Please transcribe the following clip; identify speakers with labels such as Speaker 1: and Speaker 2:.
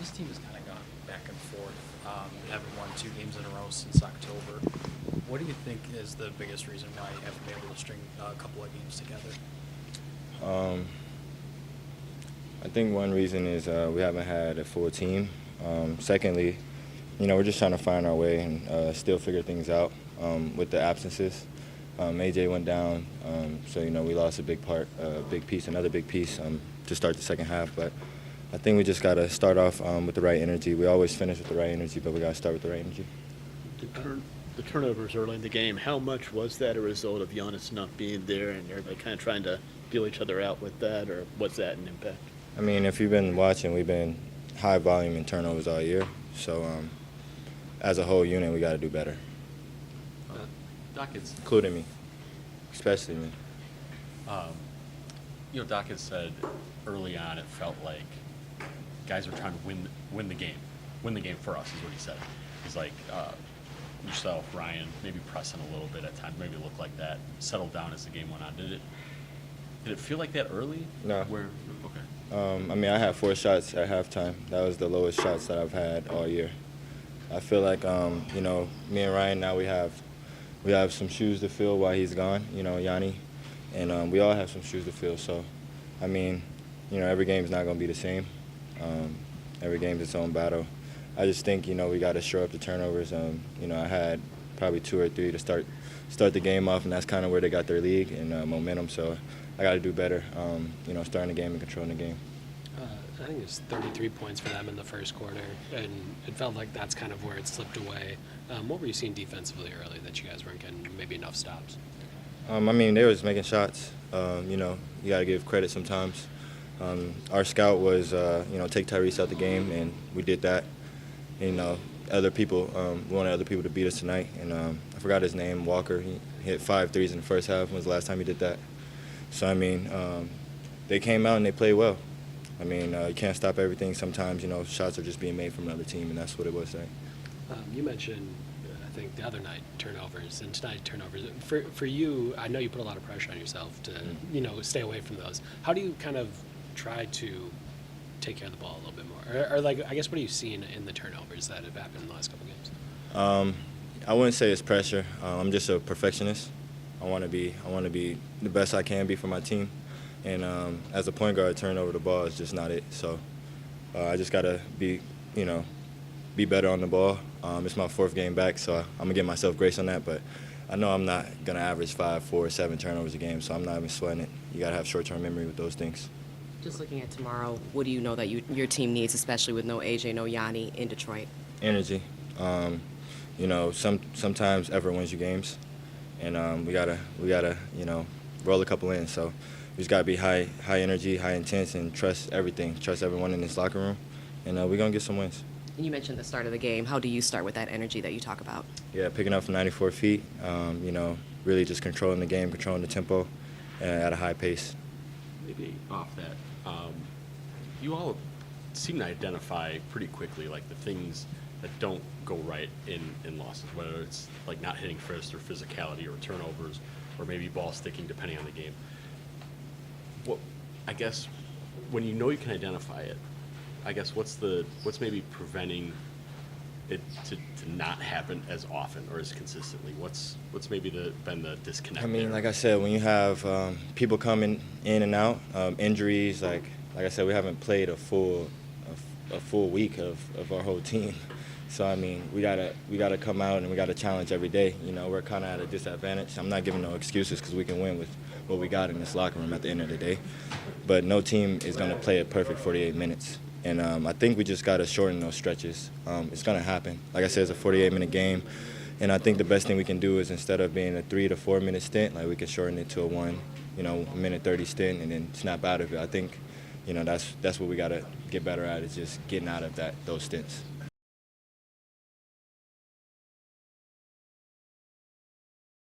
Speaker 1: This team has kind of gone back and forth. Haven't won 2 games in a row since October. What do you think is the biggest reason why you haven't been able to string a couple of games together?
Speaker 2: I think one reason is we haven't had a full team. Secondly, we're just trying to find our way and still figure things out with the absences. AJ went down, so we lost a big piece, another big piece to start the second half. But I think we just got to start off with the right energy. We always finish with the right energy, but we got to start with the right energy.
Speaker 3: The turnovers early in the game, how much was that a result of Giannis not being there and everybody kind of trying to feel each other out with that, or was that an impact?
Speaker 2: I mean, if you've been watching, we've been high volume in turnovers all year. So as a whole unit, we got to do better.
Speaker 4: Doc,
Speaker 2: including me, especially me.
Speaker 4: Doc has said early on it felt like guys were trying to win the game. Win the game for us is what he said. He's like, yourself, Ryan, maybe pressing a little bit at times, maybe it looked like that, settled down as the game went on. Did it feel like that early?
Speaker 2: No.
Speaker 4: Okay.
Speaker 2: I mean, I had 4 shots at halftime. That was the lowest shots that I've had all year. I feel like, me and Ryan now we have some shoes to fill while he's gone, Yanni, and we all have some shoes to fill. So, I mean, every game is not going to be the same. Every game is its own battle. I just think, we got to shore up the turnovers. I had probably 2 or 3 to start the game off, and that's kind of where they got their league and momentum. So I got to do better, starting the game and controlling the game.
Speaker 5: I think it was 33 points for them in the first quarter, and it felt like that's kind of where it slipped away. What were you seeing defensively early that you guys weren't getting maybe enough stops?
Speaker 2: I mean, they was making shots. You got to give credit sometimes. Our scout was, take Tyrese out the game, and we did that. Other people, we wanted other people to beat us tonight, and I forgot his name, Walker. He hit 5 threes in the first half. When was the last time he did that? So, I mean, they came out and they played well. I mean, you can't stop everything. Sometimes, shots are just being made from another team, and that's what it was today.
Speaker 5: You mentioned, I think, the other night turnovers, and tonight turnovers. For you, I know you put a lot of pressure on yourself to, stay away from those. How do you kind of try to take care of the ball a little bit more? Or I guess, what are you seeing in the turnovers that have happened in the last couple games?
Speaker 2: I wouldn't say it's pressure. I'm just a perfectionist. I want to be the best I can be for my team. And as a point guard, turning over the ball is just not it. So I just got to be better on the ball. It's my 4th game back, so I'm going to give myself grace on that. But I know I'm not going to average 5, 4, 7 turnovers a game, so I'm not even sweating it. You got to have short-term memory with those things.
Speaker 6: Just looking at tomorrow, what do you know that your team needs, especially with no AJ, no Yanni in Detroit?
Speaker 2: Energy. Sometimes effort wins you games, and we gotta roll a couple in. So we just gotta be high energy, high intense, and trust everything. Trust everyone in this locker room, and we're gonna get some wins.
Speaker 6: And you mentioned the start of the game. How do you start with that energy that you talk about?
Speaker 2: Yeah, picking up from 94 feet. Really just controlling the game, controlling the tempo, at a high pace.
Speaker 4: Maybe off that, you all seem to identify pretty quickly like the things that don't go right in losses, whether it's like not hitting first or physicality or turnovers or maybe ball sticking depending on the game. I guess when you can identify it, I guess what's maybe preventing it to not happen as often or as consistently? What's maybe been the disconnect?
Speaker 2: I mean,
Speaker 4: there?
Speaker 2: like I said, when you have people coming in and out, injuries, like I said, we haven't played a full week of our whole team. So I mean, we gotta come out and we gotta challenge every day. We're kind of at a disadvantage. I'm not giving no excuses because we can win with what we got in this locker room at the end of the day. But no team is gonna play a perfect 48 minutes. And I think we just gotta shorten those stretches. It's gonna happen. Like I said, it's a 48-minute game. And I think the best thing we can do is instead of being a 3 to 4 minute stint, like we can shorten it to a 1 minute 30 stint and then snap out of it. I think, that's what we gotta get better at, is just getting out of those stints.